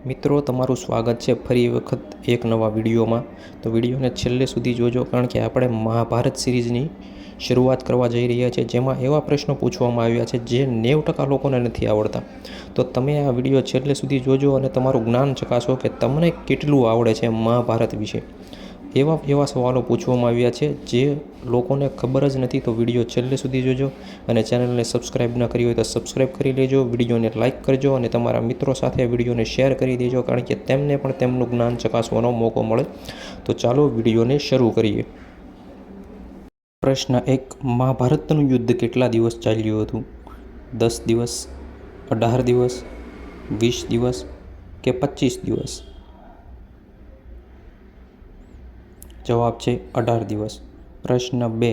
મિત્રો તમારું સ્વાગત છે ફરી વખત એક નવા વિડીયોમાં। તો વિડીયોને છેલ્લે સુધી જોજો, કારણ કે આપણે મહાભારત સિરીઝની શરૂઆત કરવા જઈ રહ્યા છીએ, જેમાં એવા પ્રશ્નો પૂછવામાં આવ્યા છે જે 90% લોકોને નથી આવડતા। તો તમે આ વિડીયો છેલ્લે સુધી જોજો અને તમારું જ્ઞાન ચકાસો કે તમને કેટલું આવડે છે મહાભારત વિશે। એવા સવાલો પૂછવામાં આવ્યા છે જે લોકોને ખબર જ નથી। તો વિડીયો છેલ્લે સુધી જોજો અને ચેનલને સબસ્ક્રાઈબ ન કરી હોય તો સબસ્ક્રાઈબ કરી લેજો, વિડીયોને લાઇક કરજો અને તમારા મિત્રો સાથે વિડીયોને શેર કરી દેજો, કારણ કે તેમને પણ તેમનું જ્ઞાન ચકાસવાનો મોકો મળે। તો ચાલો વિડીયોને શરૂ કરીએ। પ્રશ્ન 1, મહાભારતનું યુદ્ધ કેટલા દિવસ ચાલ્યું હતું? 10 દિવસ, 18 દિવસ, 20 દિવસ કે 25 દિવસ? જવાબ છે 18 દિવસ। પ્રશ્ન 2,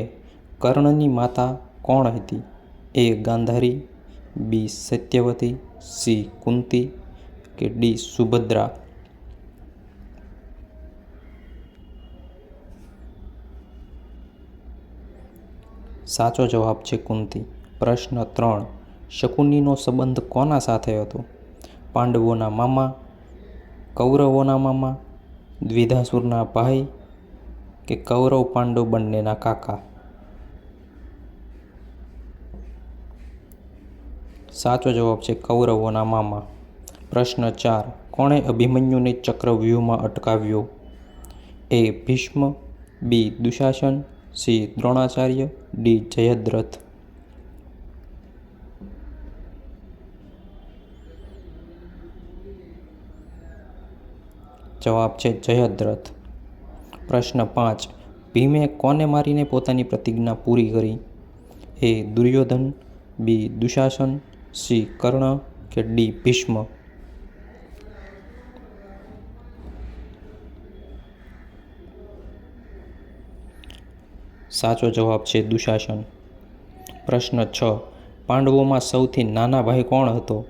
કર્ણની માતા કોણ હતી? A. Gandhari, B. Satyavati, C. Kunti કે D. સુભદ્રા? સાચો જવાબ છે કુંતી। પ્રશ્ન 3, શકુનીનો સંબંધ કોના સાથે હતો? પાંડવોના મામા, કૌરવોના મામા, દ્વિધાસુરના ભાઈ કે કૌરવ પાંડવ બંનેના કાકા? સાચો જવાબ છે કૌરવોના મામા। પ્રશ્ન 4, કોણે અભિમન્યુને ચક્રવ્યૂહમાં અટકાવ્યો? A. Bhishma, B. Dushasan, C. Dronacharya, D. Jayadratha? જવાબ છે જયદ્રથ। પ્રશ્ન 5, ભીમે કોને મારીને પોતાની પ્રતિજ્ઞા પૂરી કરી? A. Duryodhan, B. Dushasan, C. કર્ણ કે D. ભીષ્મ? સાચો જવાબ છે દુશાસન। પ્રશ્ન 6, પાંડવોમાં સૌથી નાના ભાઈ કોણ હતો?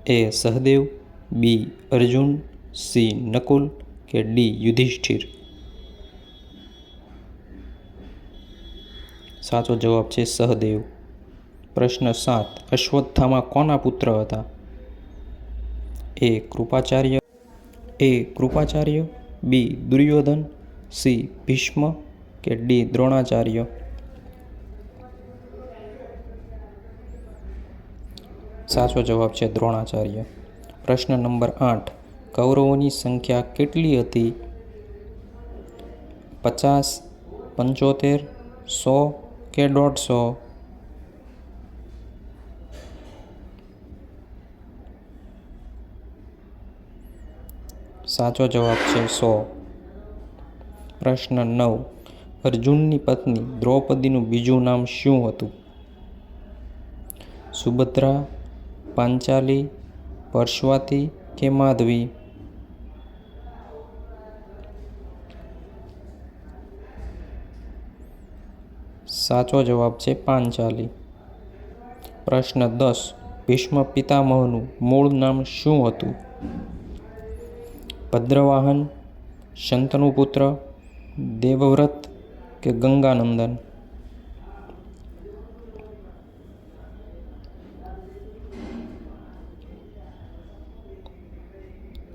A. Sahadev, B. Arjun, C. Nakul કે D. યુધિષ્ઠિર? સાચો જવાબ છે સહદેવ। પ્રશ્ન 7, અશ્વત્થામા કોના પુત્ર હતા? A. Kripacharya, B. Duryodhan, C. Bhishma કે D. દ્રોણાચાર્ય? સાચો જવાબ છે દ્રોણાચાર્ય। પ્રશ્ન નંબર 8, કૌરવોની સંખ્યા કેટલી હતી? 50, 75, 100 કે 150? સાચો જવાબ છે 100। પ્રશ્ન 9, અર્જુનની પત્ની દ્રૌપદીનું બીજું નામ શું હતું? સુભદ્રા, પાંચાલી, પરશ્વાતી કે માધવી? સાચો જવાબ છે પાંચાલી। પ્રશ્ન 10, ભીષ્મ પિતામહનું મૂળ નામ શું હતું? ભદ્રવાહન, શંતનુપુત્ર, દેવવ્રત કે ગંગાનંદન?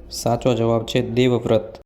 સાચો જવાબ છે દેવવ્રત।